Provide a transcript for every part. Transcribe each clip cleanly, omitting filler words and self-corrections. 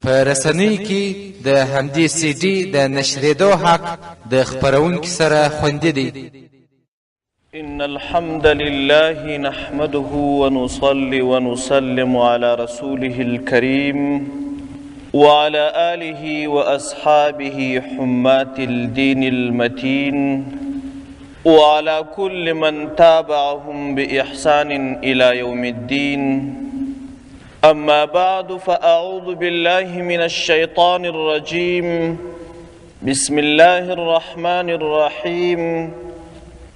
په رسنیو کې د همدې سی ډي د نشریدو حق د خپرونکي سره خوندي دی. إن الحمد لله نحمده ونصلي ونسلم على رسوله الكريم وعلى آله وأصحابه حماة الدين المتين وعلى كل من تابعهم بإحسان إلى يوم الدين. أما بعد فأعوذ بالله من الشيطان الرجيم. بسم الله الرحمن الرحيم.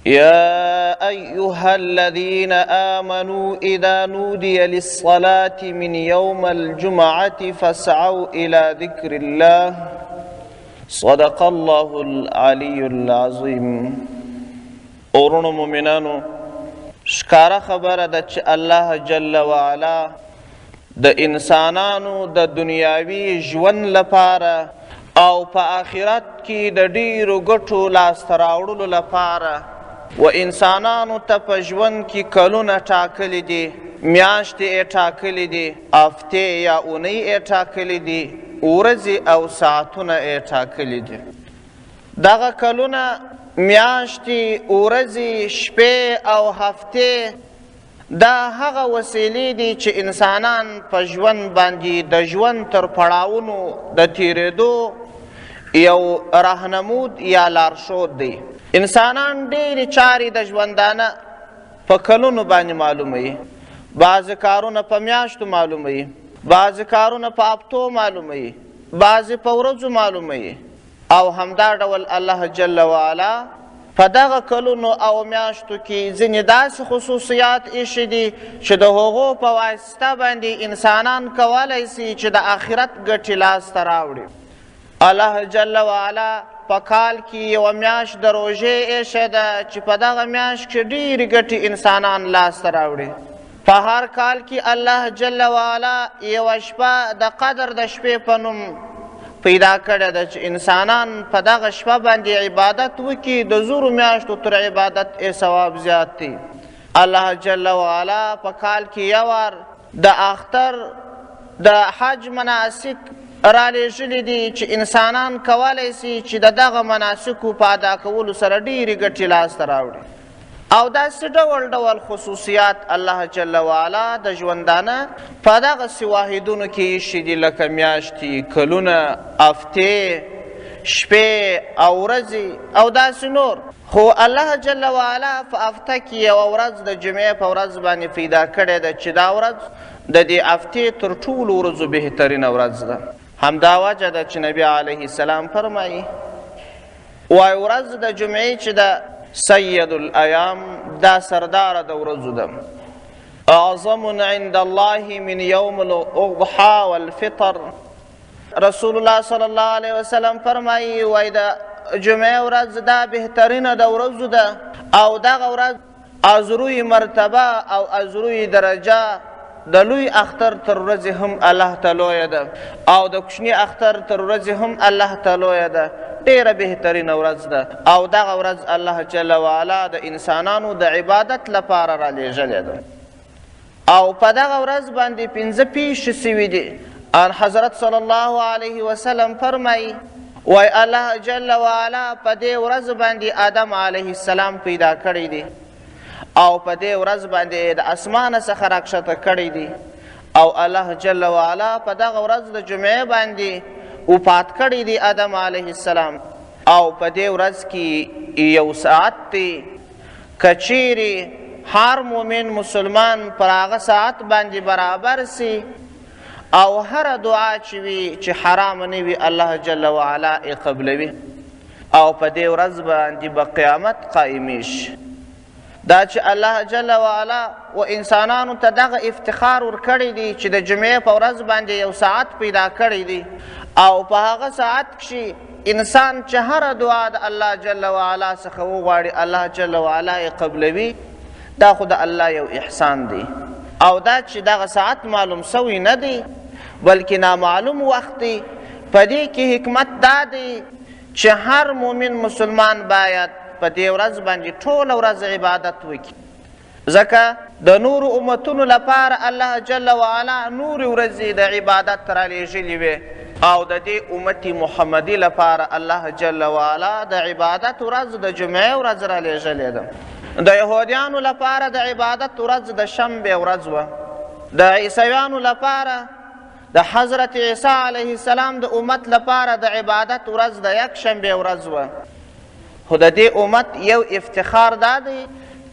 يا أيها الذين آمنوا إذا نودي للصلاة من يوم الجمعة فاسعوا إلى ذكر الله. صدق الله العلي العظيم. اورونو مومنانو، شکاره خبره ده چې الله جل وعلا د انسانانو د دنیاوي ژوند لپاره او په آخرت کې د ډیرو ګټو لاسته راوړلو لپاره و انسانانو ته په ژوند کې کلونه ټاکلي دي، میاشتې یې ټاکلي دي، هفتې یا اونۍ یې ټاکلي دي، ورځې او ساعتونه یې ټاکلي دي. دغه کلونه، میاشتې، ورځې، شپې او هفتې دا هغه وسیلې دي چې انسانان په ژوند باندې د ژوند تر پړاوونو د تیرېدو یو راهنمود یا لارښود دی. انسانان ډېرې چارې د ژوندانه په کلونو باندې معلوموي. بعضې کارونه په میاشتو معلوموي، بعضې کارونه په هفتو معلوموي، بعضې په ورځو معلوموي. او همدا ډول الله جل وعلا په دغه کلونو او میاشتو کې ځینې داسې خصوصیات ایښي دي چې د هغو په واسطه باندې انسانان کولی سي چې د آخرت ګټې لاسته راوړي. الله جل وعلا په کال کې یوه میاشت د روژې ایښې ده چې په دغه میاشت کې ډېرې ګټې انسانان لاسته راوړي. په هر کال کې الله جل وعلا یوه شپه د قدر د شپې په نوم پیدا کړی ده چې انسانان په دغه شپه باندې عبادت وکړي. د زورو میاشتو تر عبادت یې ثواب زیات دی. الله جل وعلا په کال کې یو وار د اختر د حج مناسک رالیږلي دي چې انسانان کولی سي چې د دغه مناسکو په ادا کولو سره ډېرې ګټې لاسته راوړي. او داسې ډول ډول خصوصیات الله جل وعلا د ژوندانه په دغسې واحدونو کې ایښي دي لکه میاشتې، کلونه، هفتې، شپې او ورځې او داسې نور. خو الله جل وعلا په هفته کې یوه ورځ د جمعې په ورځ باندې پیدا کړې ده چې دا ورځ د دې هفتې تر ټولو ورځو بهترینه ورځ ده. همدا وجه ده چې نبي علیه السلام فرمایي وایي ورځ د جمعې چې ده سید الایام، دا سردار د ورځو ده. اعظم عند الله من یوم الاضحى والفطر. رسول الله صلی الله علیه وسلم فرمایي وایي د جمعې ورځ دا بهترینه د ورځو ده او دغه ورځ ازروی مرتبه او ازروی درجه د لوی اختر تر ورځې هم الله ته لویه ده او د کوچني اختر تر ورځې هم الله ته لویه ده. ډېره بهترینه ورځ ده او دغه ورځ الله جل وعلا د انسانانو د عبادت لپاره رالیږلې ده. او په دغه ورځ باندې 5 پیښې سوي دي. ان حضرت صلی الله علیه وسلم فرمایي وای الله جل وعلا په دې ورځ باندې آدم علیه السلام پیدا کړی دی او په دې ورځ باندې د اسمانه څخه راکښته کړی دی او الله جل وعلا په دغه ورځ د جمعې باندې وفات کړی دی آدم علیه السلام. او په دې ورځ کې یو ساعت دی که چیرې هر مؤمن مسلمان پر هغه ساعت باندې برابر سي او هر دعا چې وي چې حرام نه وي الله جل وعلا یې قبلوي او په دې ورځ باندې به قیامت قایمیږي. دا چې الله جل وعلا و انسانانو ته دغه افتخار ورکړی دی چې د جمعې په ورځ باندې یو ساعت پیدا کړی دی او په هغه ساعت کښې انسان چې هره دعا د الله جل وعلا څخه وغواړي الله جل وعلا یې قبلوي. دا خو د الله یو احسان دی. او دا چې دغه ساعت معلوم سوی نه دی بلکې نامعلوم وخت دی. په دې کې حکمت دا دی چې هر مؤمن مسلمان باید په دې ورځ باندې ټوله ورځ عبادت وکړي. ځکه د نورو امتونو لپاره الله جل وعلا نورې ورځې د عبادت رالیږلې وې او د دې امت محمدي لپاره الله جل وعلا د عبادت ورځ د جمعې ورځ را لېږلې ده. د یهودیانو لپاره د عبادت ورځ د شنبې ورځ وه. د عیسویانو لپاره د حضرت عیسی علیه السلام د امت لپاره د عبادت ورځ د یکشنبې ورځ وه. خو د دې امت یو افتخار دا دی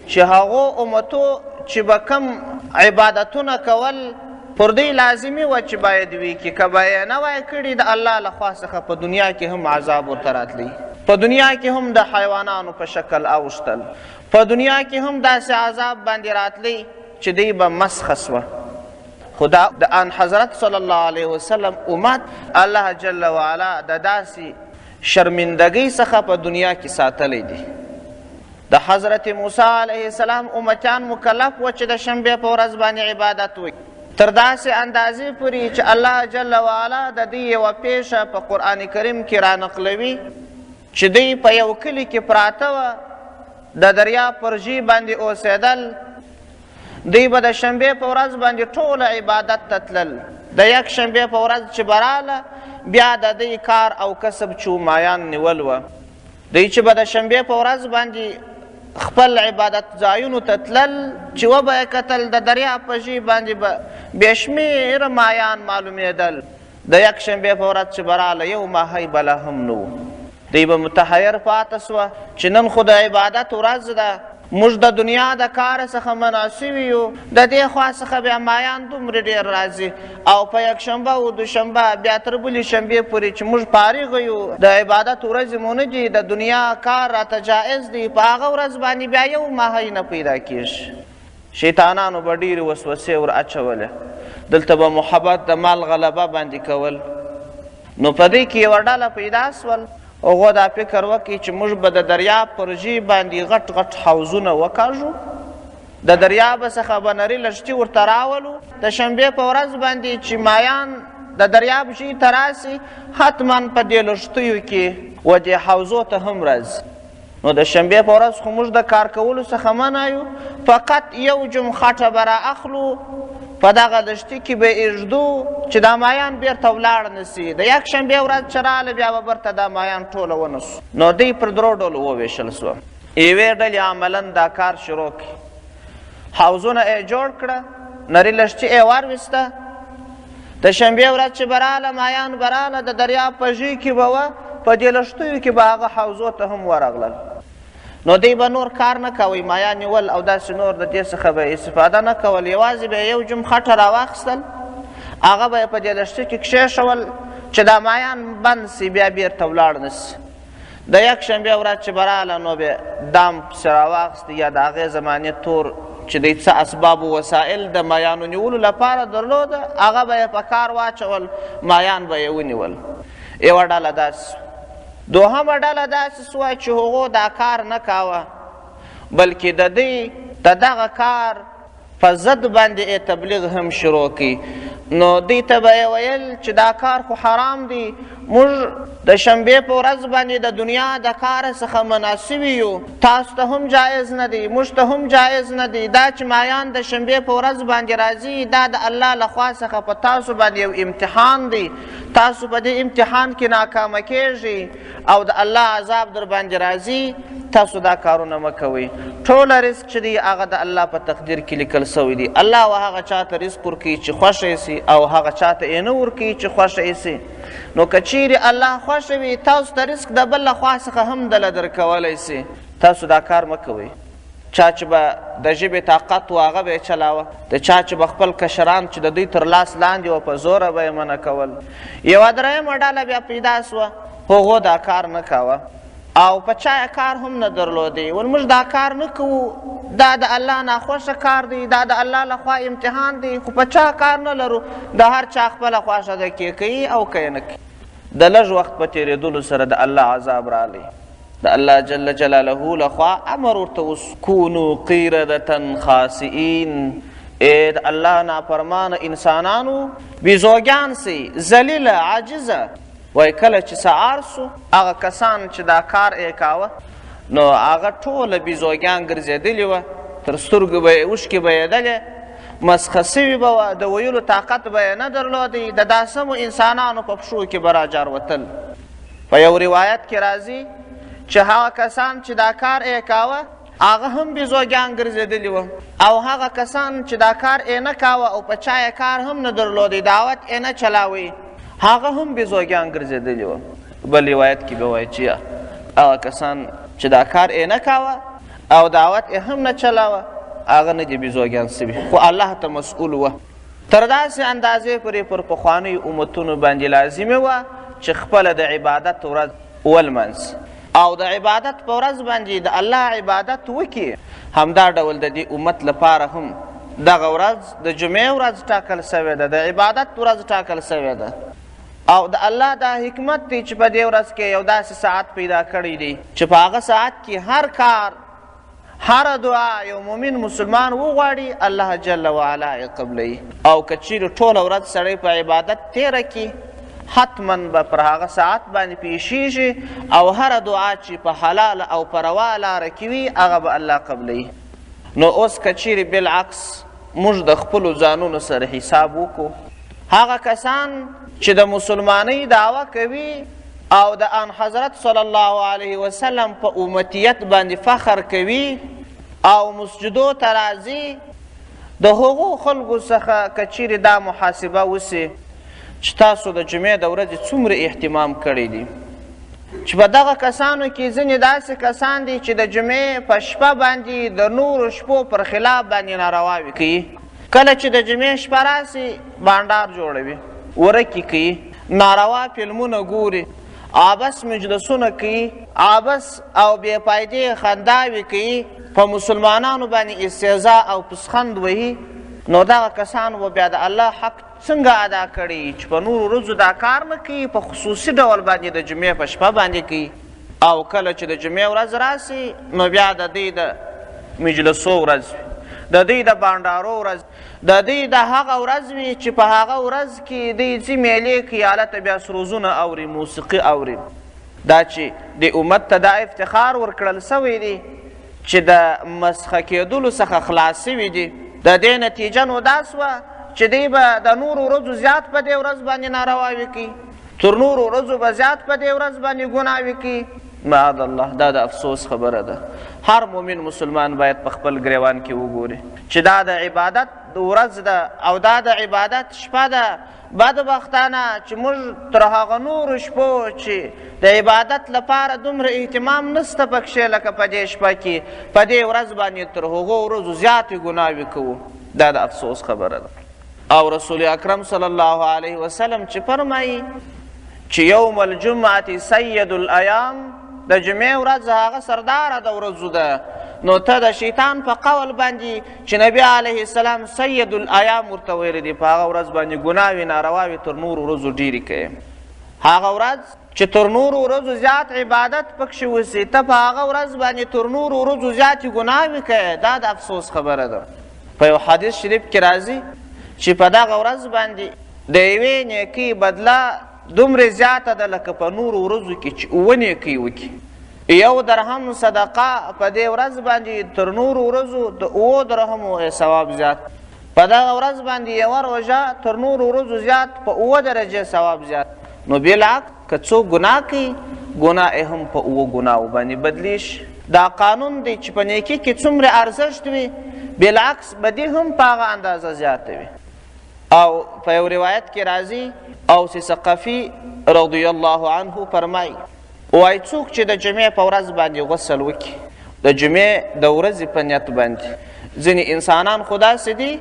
چې هغو امتو چې به کم عبادتونه کول پر دې لازمي وه چې باید وي کې که به یې نه وای کړي د الله لخوا څخه په دنیا کې هم عذاب ورته راتلی، په دنیا کې هم د حیوانانو په شکل اوښتل، په دنیا کې هم داسې عذاب باندې راتلی چې دی به مسخه سوه. خو د ان حضرت صلی الله علیه وسلم امت الله جل وعلا د داسې شرمندګۍ څخه په دنیا کې ساتلی دی. د حضرت موسی علیه السلام امتیان مکلف و چې د شنبې په ورځ باندې عبادت وکړي، تر داسې اندازې پورې چې الله جل وعلا د دې یوه پیښه په قرآن کریم کې رانقلوي چې دوی په یو کلي کې پراته وه، د دریاب پر ژۍ باندې اوسېدل. دوی به د شنبې په ورځ باندې ټوله عبادت ته تلل. د یک شنبې په ورځ چې براله بیا د دوی کار او کسب چومایان نیول وه. دوی چې به د شنبې په ورځ باندې خپل عبادت ځایونو ته تلل چې وبه یې کتل د دریاب په ژۍ باندې به بې شمېره مایان معلومېدل. د یک شنبې په ورځ چې براله یو ماهی بله هم نه و. دوی به متحیر پاته سوه چې نن خو د عبادت ورځ ده، موږ د دنیا د کار څخه منع سوي یو، د دې خوا څخه بیا مایان دومره ډېر راځي او په یکشنبه او دوشنبه بیا تر بلې شنبې پورې چې موږ فارغ یو، د عبادت ورځې مو نه دي، د دنیا کار راته جایز دی، په هغه ورځ باندې بیا یو ماهی نه پیدا کېږي. شیطانانو به ډېرې وسوسې ور اچولې. دلته به محبت د مال غلبه باندې کول. نو په دې کې یوه ډله پیدا سول، هغو دا فکر وکړي چې موږ به د دریاب پر ژۍ باندې غټ غټ حوضونه وکاږو، د دریاب څخه به نري لښتي ورته راولو، د شنبې په ورځ باندې چې مایان د دریاب ژۍ ته راسي حتما په دې لښتیو کې و دې حوضو ته هم راځي. نو د شنبې په ورځ خو موږ د کار کولو څخه منع یو، فقط یو جم خټه به را اخلو، په دغه لښتي کې به ایږدو چې دا مایان بیرته ولاړ نه سي. د یک شنبې ورځ چې راله بیا به برته دا مایان ټوله ونه سو. نو دوی پر درو ډلو وویشل سوه. یوې ډلې عملا دا کار شروع کړي، حوضونه یې جوړ کړه، نري لښتي یې وارویسته. د شنبې ورځ چې به راله مایان به راله د دریاب په ژۍ کې به وه، په دې لښتیو کې به هغه حوضو ته هم ورغلل. نو دوی به نور کار نه کوئ، مایان نیول او داسې نور د دې څخه به استفاده نه کول، یوازې به یو جم خټه راواخیستل، هغه به یې په دې لښتي کې کښېښول چې دا مایان بند سي، بیا بیرته ولاړ نه سي. د یک شنبې ورځ چې به راله نو به دام پسې راواخیسته یا د هغې زمانې تور چې دوی څه اسباب و وسایل د مایانو نیولو لپاره درلوده، هغه به یې په کار واچول، مایان به یې ونیول. یوه ډله داسې. دوهمه ډله داسې سوه چې هغو دا کار نه کاوه، بلکې د دوی د دغه کار په ضد باندې تبلیغ هم شروع کړي. نو دوی ته به یې ویل چې دا کار خو حرام دی، موږ د شنبې په ورځ باندې د دنیا د کار څخه منع سوي یو، تاسو ته هم جایز نه دی، موږ ته هم جایز نه دی. دا چې مایان د شنبې په ورځ باندې راځي دا د الله لخوا څخه په تاسو باندې یو امتحان دی، تاسو په دې امتحان کې ناکامه کیږئ او د الله عذاب در باندې راځي، تاسو دا کارونه مه کوئ. ټوله رزق چې دی هغه د الله په تقدیر کې لیکل سوی دی. الله و هغه چاته رزق ورکوي چې خوښه یې سي او هغه چاته یې نه ورکوي چې خوښه یې سي. نو که چیرې الله خوښه وي تاسو ته رزق د بل له خوا څخه هم دله درکولی سي، تاسو دا کار مه کوئ. چا چې به د ژبې طاقت و هغه به یې چلاوه، د چا چې به خپل کشران چې د دوی تر لاس لاندې وه په زوره به یې منع کول. یوه درېیمه ډله بیا پیدا سوه، هغو دا کار نه کاوه او په چا یې کار هم نه درلودی. ول موږ دا کار نه کوو، دا د الله ناخوښه کار دی، دا د الله لخوا امتحان دی، خو په چا کار نه لرو، د هر چا خپله خوښه ده کې کوي او که یې نه کوي. د لږ وخت په تېرېدلو سره د الله عذاب رالی. د الله جل جلاله لخوا امر ورته وسو کونو قیردة خاسئین، ای د الله نافرمانه انسانانو بیزوګیان سئ، ذلیله عاجزه. وای کله چې سهار سو هغه کسان چې دا کار یې کاوه نو هغه ټوله بیزوګیان ګرځېدلي وه، تر سترګو به یې اوښکې بهېدلې، مسخه سوي به وه، د ویلو طاقت به یې نه درلودی، د داسمو انسانانو په پښو کې به راجار وتل. په یو روایت کې راځي چې هغه کسان چې دا کار یې کاوه هغه هم بیزوګیان ګرځېدلي وه، او هغه کسان چې دا کار یې نه کاوه او په چا یې کار هم نه درلودی، دعوت یې نه چلاوی، هغه هم بیزوګیان ګرځېدلي وه. بل روایت کې به وایي چې هغه کسان چې دا کار یې نه کاوه او دعوت یې هم نه چلاوه هغه نه دي بیزوګیان سوي، خو الله ته مسؤول وه. تر داسې اندازې پورې پر پخوانیو امتونو باندې لازمه وه چې خپله د عبادت ورځ ولمانځي او د عبادت په ورځ باندې د الله عبادت وکړي. همدا ډول د دې امت لپاره هم دغه ورځ د جمعې ورځ ټاکل سوې ده، د عبادت ورځ ټاکل سوې ده. او د الله دا حکمت دی چې په دې ورځ کې یو داسې ساعت پیدا کړی دی چې په هغه ساعت کې هر کار، هر دعا یو مؤمن مسلمان وغواړي الله جل وعلا یې قبلوي. او که چیرې ټوله ورځ سړی په عبادت تېره کړي حتما به پر هغه ساعت باندې پیښیږي او هر دعا چې په حلال او په روا لاره کې وي هغه به الله قبلوي. نو اوس که چیرې بالعکس موږ د خپلو ځانونو سره حساب وکړو، هغه کسان چې د مسلمانۍ دعوه کوي او د ان حضرت صلی الله علیه وسلم په امتیت باندې فخر کوي او مسجدو ته راځي، د هغو خلکو څخه که چیرې دا محاسبه وسي چې تاسو د جمعې د ورځې څومره اهتمام کړی دی، چې په دغه کسانو کې ځینې داسې کسان دي چې د جمعې په شپه باندې د نورو شپو پر خلاف باندې نارواوې کوي. کله چې د جمعې شپه راسي بانډار جوړوي، ورکې کوي، ناروا فلمونه ګوري، عبس مجلسونه کوي، عبس او بې فایدې خنداوې کوي، په مسلمانانو باندې استهزا او پسخند وهي. نو دغه کسان به بیا د الله حق څنګه ادا کړي چې په نورو ورځو دا کار نه کوي، په خصوصي ډول باندې د جمعې په شپه باندې کوي. او کله چې د جمعې ورځ راسي نو بیا د دوی د مجلسو ورځ، د دوی د بانډارو ورځ، د دوی د هغه ورځ وي چې په هغه ورځ کې دوی ځي میلې کوي، هلته بیا سروزونه اوري، موسیقي اوري. دا چې د امت ته دا افتخار ورکړل سوی دی چې د مسخه کېدلو څخه خلاص سوي دي. د دې نتیجه نو دا سوه چې دوی به د نورو ورځو زیات په دې ورځ باندې نارواوې کوي، تر نورو ورځو به زیات په دې ورځ باندې ګناوې کوي. معاذ الله، دا د افسوس خبره ده. هر مؤمن مسلمان باید په خپل ګریوان کې وګوري چې دا د عبادت ورځ ده او دا د عبادت شپه ده. بدبختانه چې موږ تر هغه نورو شپو چې د عبادت لپاره دومره اهتمام نسته پکښې لکه په دې شپه کې، په دې ورځ باندې تر هغو ورځو زیاتې ګناوې کوو. دا د افسوس خبره ده. او رسول اکرم صلی الله علیه وسلم چې فرمایي چې یوم الجمعة سید الایام، د جمعې ورځ هغه سرداره د ورځو ده. نو ته د شیطان په قول باندې چې نبی علیه السلام سید الایام ورته ویلی دی، په هغه ورځ باندې ګناوې نارواوې تر نورو ورځو ډېرې کوي. هغه ورځ چې تر نورو ورځو زیات عبادت پکښې وسي، ته په هغه ورځ باندې تر نورو ورځو زیاتې ګناوې کوې. دا د افسوس خبره ده. په یو حدیث شریف کې راځي چې په دغه ورځ باندې د یوې نیکۍ بدله دومره زیاته ده لکه په نورو ورځو کې چې 7 نیکۍ وکړي. 1 درهم صدقه په دې ورځ باندې تر نورو ورځو د 7 درهمو ثواب زیات. په دغه ورځ باندې 1 روژه تر نورو ورځو زیات، په 7 درجې ثواب زیات. نو بالعکس که څوک ګناه کوي، ګناه یې هم په 7 ګناهو باندې بدلیږي. دا قانون دی چې په نیکۍ کې څومره ارزښت وي، بالعکس بدي هم په هغه اندازه زیاته وي. او په یو روایت کې راځي اوس ثقفي رضی الله عنه فرمایي وایي څوک چې د جمعې په ورځ باندې غسل وکړي، د جمعې د ورځې په نیت باندې. ځینې انسانان خو داسې دي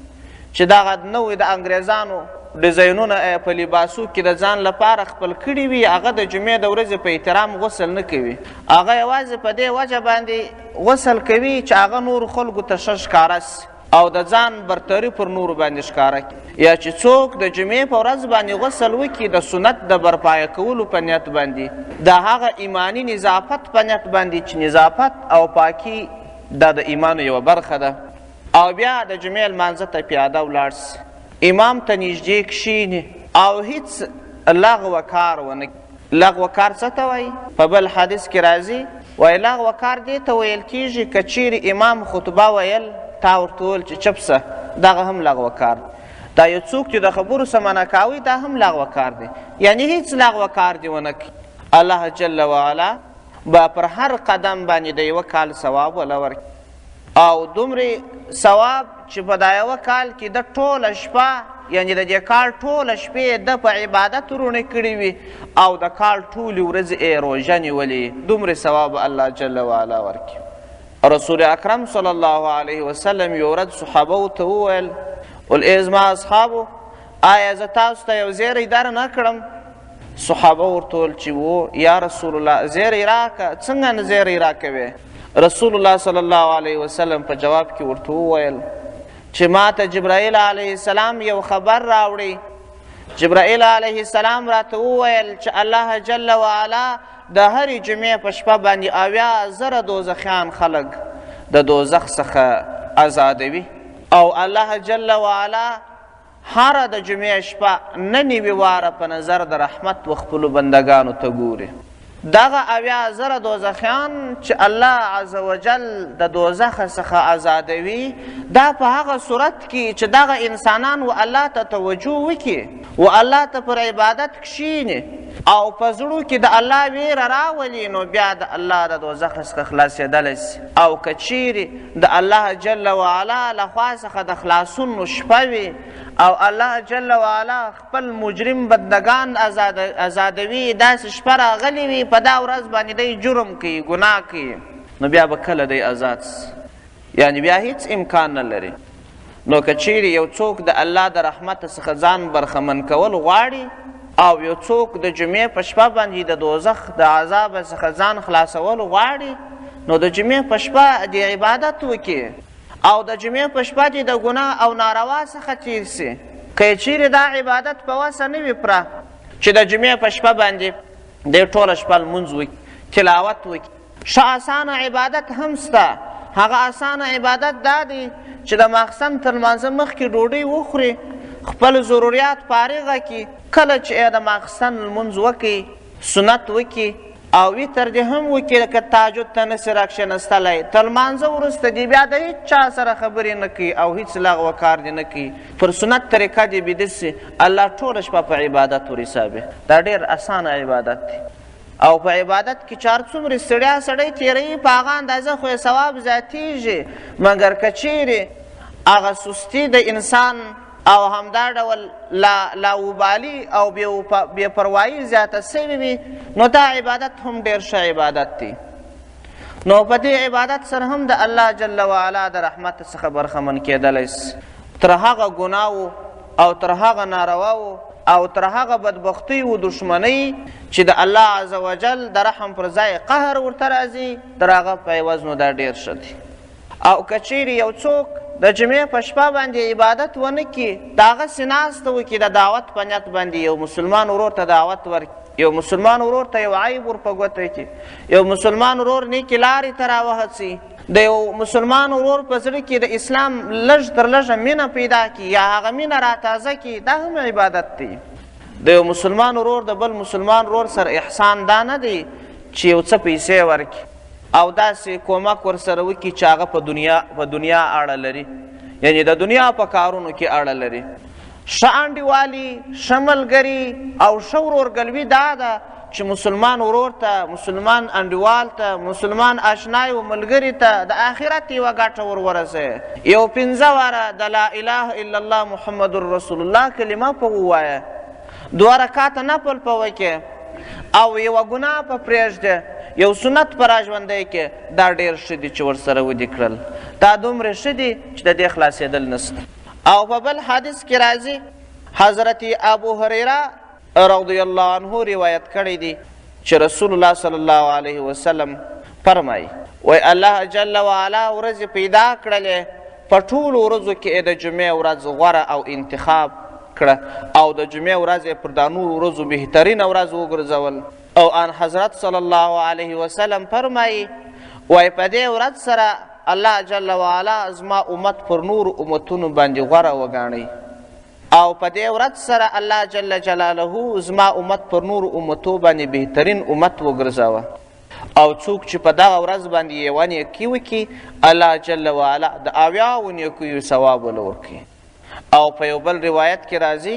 چې دغه نوې د انګریزانو ډیزاینونه په لباسو کې د ځان لپاره خپل کړي وي، هغه د جمعې د ورځې په احترام غسل نه کوي. هغه یوازې په دې وجه باندې غسل کوي چې هغه نورو خلکو ته ښه ښکاره سي او د ځان برتري پر نورو باندې ښکاره کړي. یا چې څوک د جمعې په ورځ باندې غسل وکړي د سنت د برپایه کولو په نیت باندې، د هغه ایماني نظافت په نیت باندې چې نظافت او پاکي دا د ایمان یوه برخه ده. او بیا د جمعې لمانځه ته پیاده ولاړ سي، امام ته نږدې کښېني او هیڅ لغوه کار ونه. لغوه کار څه ته وایي؟ په بل حدیث کې راځي وایي لغوه کار دې ته ویل کېږي که چیرې امام خطبه ویل تا ورته وویل چې چپ سه، دغه هم لغوه کار دا یو څوک چې د خبرو څه منع کوي دا هم لغوه کار دی، یعنی هیڅ لغوه کار دی ونه کړي. الله جل وعلا به پر هر قدم باندې د یوه کال ثواب وله ورکړي، او دومرې ثواب چې په دا یوه کال کې د ټوله شپه، یعنی د دې کال ټوله شپې د په عبادت روڼې کړي وي او د کال ټولې ورځې یې روژه نیولې، دومرې ثواب الله جل وعلا ورکړي. رسول اکرم صلی الله علیه وسلم یو ورځ صحابو ته وویل ای زما اصحابو، آیا زه تاسو ته یو زیری در نه کړم؟ صحابه ورته وویل چې و یا رسول الله زیری راکړه. څنګه نه زیری راکوې؟ رسول الله صلی الله علیه وسلم په جواب کې ورته وویل چې ما ته جبرائیل علیه السلام یو خبر راوړی. جبرائیل علیه السلام راته وویل چې الله جل وعلا د هرې جمعې په شپه باندې 80,000 دوزخیان خلک د دوزخ څخه ازادوي، او الله جل وعلا هره د جمعې شپه نه نیوي واره په نظر د رحمت و خپلو بندګانو ته ګوري. دغه 80,000 دوزخیان چې الله عز وجل د دوزخ څخه ازادوي، دا په هغه صورت کې چې دغه انسانان و الله ته توجه وکړي و الله ته پر عبادت کښیني او په زړو کې د الله ویره راولي، نو بیا د الله د دوزخ څخه خلاصېدلی سي. او که چیرې د الله جل وعلا له خوا څخه د خلاصون شپه وي او الله جل وعلا خپل مجرم بندگان ازادوي، داسې شپه راغلې وي په دا ورځ باندې دی جرم کوي، ګناه کوي، نو بیا به کله دی آزاد سي، یعنی بیا هیڅ امکان نه لري. نو که چیرې یو څوک د الله د رحمت څخه ځان برخمن کول غواړي او یو څوک د جمعې په شپه باندې د دوزخ د عذاب څخه ځان خلاصول غواړي، نو د جمعې په شپه د عبادت وکړي او د جمعې په شپه دې د ګناه او ناروا څخه تیر سي. که چیرې دا عبادت په وسه نه وي پوره چې د جمعې په شپه باندې د ټوله شپه لمونځ وکړي، تلاوت وکړي، ښه اسانه عبادت هم سته. هغه اسانه عبادت دا دی چې د ماخستن تر لمانځه مخکې ډوډۍ وخوري، خپل ضروریات فارغه کړي، کله چې د ماخستن لمونځ وکړي، سنت وکړي او وتر دې هم وکړي، که تهجد ته نسي راکښېنستلی، تر لمانځه وروسته دې بیا د هېچا سره خبرې نه کوي او هېڅ لغوه کار دې نه کوي، پر سنت طریقه دې بیده سي، الله ټوله شپه په عبادت ورحسابي. دا ډېر اسانه عبادت دی او په عبادت کې چار څومره ستړیا سړی تېروي په هغه اندازه خو یې ثواب زیاتېږي. مګر که چیرې هغه سستي د انسان او همدا ډول لاوبالي او بې پروایي زیاته سوې وي، نو دا عبادت هم ډېر ښه عبادت دی. نو په دې عبادت سره هم د الله جل وعلا د رحمت څخه برخمن کېدلی سي. تر هغه ګناو او تر هغه نارواو او تر هغه بدبختۍ و دښمنۍ چې د الله عز وجل د رحم پر ځای قهر ورته راځي، تر هغه په عوض نو دا ډېر ښه دی. او که چیرې یو څوک د جمعې په شپه باندې عبادت ونه کړي، د هغسې ناسته وکړي د دعوت په نیت باندې یو مسلمان ورور ته دعوت ورکړي، یو مسلمان ورور ته یو عیب ور په ګوته کړي، یو مسلمان ورور نیکې لارې ته راوهڅي، د یو مسلمان ورور په زړه کې د اسلام لږ تر لږه مینه پیدا کړي یا هغه مینه راتازه کړي، دا هم عبادت دی. د یو مسلمان ورور د بل مسلمان ورور سره احسان دا نه دی چې یو څه پیسې ورکړي او داسې کومک ورسره وکړي چې هغه په دنیا اړه لري، یعنی د دنیا په کارونو کې اړه لري. ښه انډیوالي، ښه ملګري او ښه ورورګلوي دا ده چې مسلمان ورور ته، مسلمان انډیوال ته، مسلمان اشنای و ملګري ته د آخرت یوه ګټه ورورسوي. یو 5 واره د لا اله الا الله محمد رسول الله کلمه په ووایه، 2 رکعاته نفل په وکړې او یوه ګناه په پرېږده، یو سنت په راژوندی کې، دا ډېر ښه دي چې ورسره ودې کړل. دا دومره ښه دي چې د دې خلاصېدل نشته. او په بل حدیث کې راځي، حضرت ابو هریره رضی الله عنه روایت کړی دی چې رسول الله صلی الله علیه وسلم فرمایي، وای الله جل وعلا ورځې پیدا کړلې، په ټولو ورځو کې د جمعې ورځ غوره او انتخاب کړه او د جمعې ورځ پر دا نورو ورځو بهترینه ورځ وګرځول. او ان حضرت صلی الله علیه وسلم فرمایي، وای په دې ورځ سره الله جل وعلا زما امت پر نور امتونو باندې غوره وګاڼي، او په دې ورځ سره الله جل جلاله زما امت پر نور امتو باندې بهترین امت وګرځاوه. او څوک چې په دغه ورځ باندې یوه نیکي وکړي الله جل وعلا د 80 نیکیو ثواب ول ورکوي. او په یو بل روایت کې راځي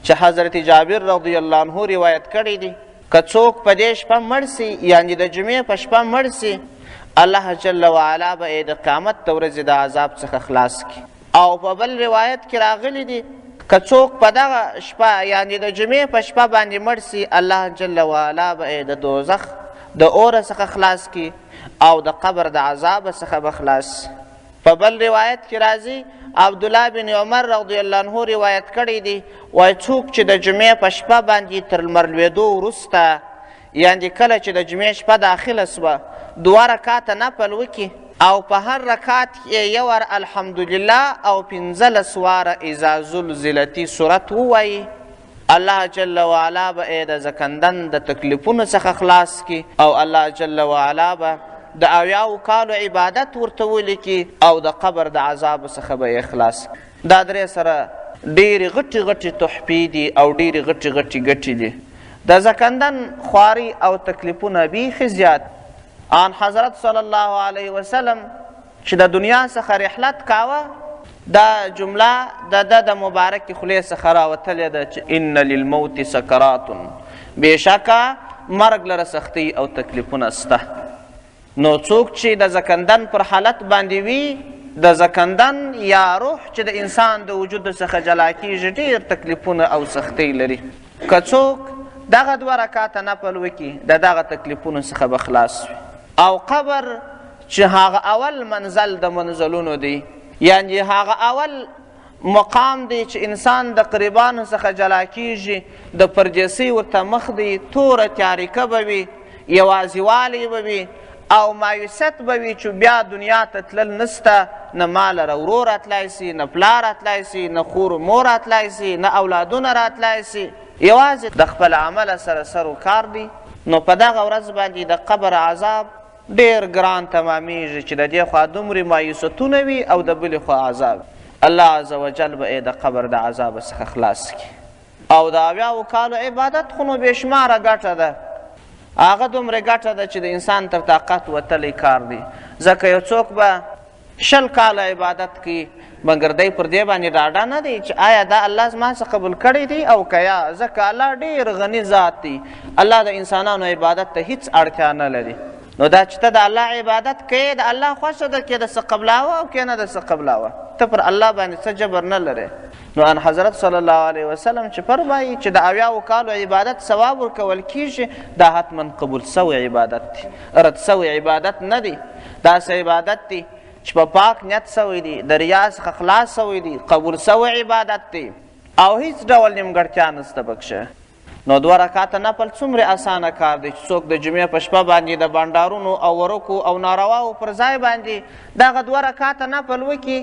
چې حضرت جابر رضی الله عنه روایت کړی دی که څوک په دې شپه مړ سي یعنې د جمعې په شپه مړ سي الله جل وعلا به یې د قیامت د ورځې د عذاب څخه خلاص کړي. او په بل روایت کې راغلی دی که څوک په دغه شپه یعنې د جمعې په شپه باندې مړ سي الله جل وعلا به یې د دوزخ د اوره څخه خلاص کړي او د قبر د عذاب څخه به خلاص. په بل روایت کې راځي عبدالله بن عمر رضی الله عنه روایت کړی دی وایي څوک چې د جمعې په شپه باندې تر لمر لوېدو وروسته یعنې کله چې د جمعې شپه داخله سوه 2 رکاته نفل وکړي او په هر رکات یې یو وار الحمدلله او 15 واره اذا زلزلتي صورت ووایي الله جل وعلا به یې د زکندن د تکلیفونو څخه خلاص کړي او الله جل وعلا به د 80 کالو عبادت ورته ولیکي او د قبر د عذاب څخه به یې خلاص. دا درې سره ډېرې غټې غټې تحفې دي او ډېرې غټې غټې ګټې دي. د زکندن خواري او تکلیفونه بیخي زیات. آن حضرت صلی الله علیه وسلم چې د دنیا څخه رحلت کاوه دا جمله د مبارکې خولې څخه راوتلې ده چې ان للموت سکرات بېشکه مرګ لره سختي او تکلیفونه سته. نو څوک چې د زکندن پر حالت باندې وي د زکندن یا روح چې د انسان د وجود څخه جلا کېږي ډېر تکلیفونه او سختۍ لري. که څوک دغه 2 رکاته نفل وکړي د دغه تکلیفونو څخه به خلاص وي. او قبر چې هغه اول منزل د منزلونو دی یعنې هغه اول مقام دی چې انسان د قریبانو څخه جلا کېږي د پردیسۍ ورته مخ دی توره تیاریکه به وي یوازیوالی به وي او مایوست به وي چې بیا دنیا ته تلل نسته نه مال ورور راتلی سي نه پلار راتلی سي نه خور و مور راتلی سي نه اولادونه راتلی سي یوازې د خپل عمله سره سر و کار دی. نو په دغه ورځ باندې د قبر عذاب ډېر ګران تمامیږي چې د دې خوا دومرې مایوستونه وي او د بلې خوا عذاب. الله عز وجل به یې د قبر د عذاب څخه خلاص کړي. او د 80 کالو عبادت خو نو بېشماره ګټه ده. هغه دومره ګټه ده چې د انسان تر طاقت وتلی کار دی. ځکه یو څوک به 20 کاله عبادت کوي مګر دی پر دې باندې ډاډه نه دی چې آیا دا الله زما څخه قبول کړی دی او که یا. ځکه الله ډېر غني ذات دی. الله د انسانانو عبادت ته هیڅ اړتیا نه لري. نو دا چې ته د الله عبادت کوې د الله خوښه ده کې د څه قبلاوه او که نه د څه قبلاوه ته پر الله باندې څه جبر نه لرې. نو ان حضرت صلی الله علیه وسلم چې فرمایي چې د 80 کالو عبادت ثواب ورکول کېږي دا حتما قبول سوی عبادت دی رد سوی عبادت نه دی. داسې عبادت دی چې په پاک نیت سوی دی د ریا څخه خلاص سوی دی قبول سوی عبادت دی او هیڅ ډول نیمګړتیا نسته پکښې. نو 2 رکاته نفل څومره اسانه کار دی چې څوک د جمعې په شپه باندې د بانډارونو او ورکو او نارواو پر ځای باندې دغه 2 رکاته نفل وکړي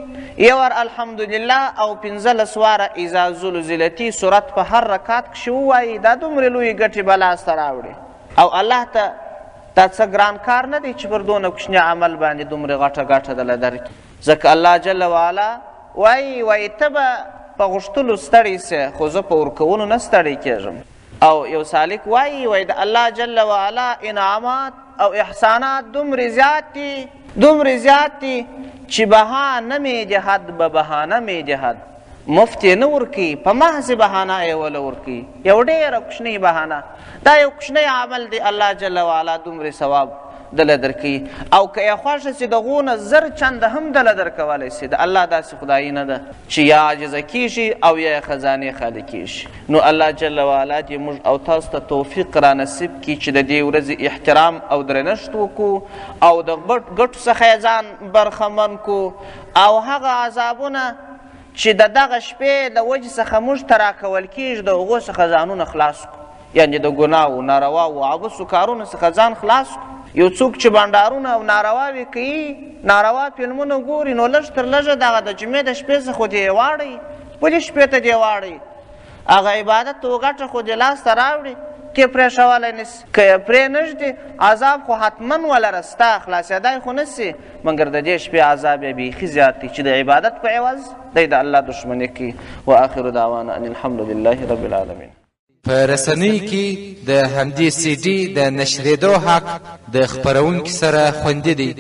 یو وار الحمدلله او 15 واره اذا زلزلتي صورت په هر رکات کښې ووایي دا دومرې لویې ګټې به لاسته راوړي. او الله ته دا څه ګران کار نه دی چې پر دونه کوچني عمل باندې دومرې غټه ګټه دله درکړي. ځکه الله جل وعلا وایي ته به په غوښتلو ستړی سې خو زه په ورکولو نه ستړی کېږم. او یو سالک وایي د الله جل وعلا انعامات او احسانات دومرې زیات دي چې بها نه می جهد به بهانه می جهد. مفت یې نه ورکوي په محض بهانه یې وله ورکوي یو ډېره کوچنۍ بهانه. دا یو کوچنی عمل دی الله جل وعلا دومرې ثواب دله درکوي. او که یې خوښه سي د هغو نه 1000 چنده هم دله درکولی سي. د الله داسې خدایي نه ده چې یا عاجزه کېږي او یا یې خزانې خالی کېږي. نو الله جل وعلا دې موږ او تاسو ته توفیق را نصیب کړي چې د دې ورځې احترام او درنښت وکړو او د ګټو څخه یې ځان برخمن کړو او هغه عذابونه چې د دغه شپې د وجې څخه موږ ته راکول کېږي د هغو څخه ځانونه خلاص کړو. یعنې د ګناهو نارواو عبثو کارونو څخه ځان خلاص کړو. یو څوک چې بانډارونه او نارواوې کوي ناروا فلمونه ګوري نو لږ تر لږه دغه د جمعې د شپې څخه خو دې یې واړئ ولې شپې ته دې واړئ هغه عبادت و ګټه خو دې لاسته راوړي کې پرېښولی نسي. که یې پرې نږدې عذاب خو حتما ولره ستا خلاصېدی خو نسي مګر د دې شپې عذاب یې بیخي زیات دی چې د عبادت په عوض دی د الله دښمني کوي. و آخر دعوانا ان الحمد لله رب العالمین. په رسنۍ کې د همدې سي ډي د نشریدو حق د خپرونکي سره خوندي دی.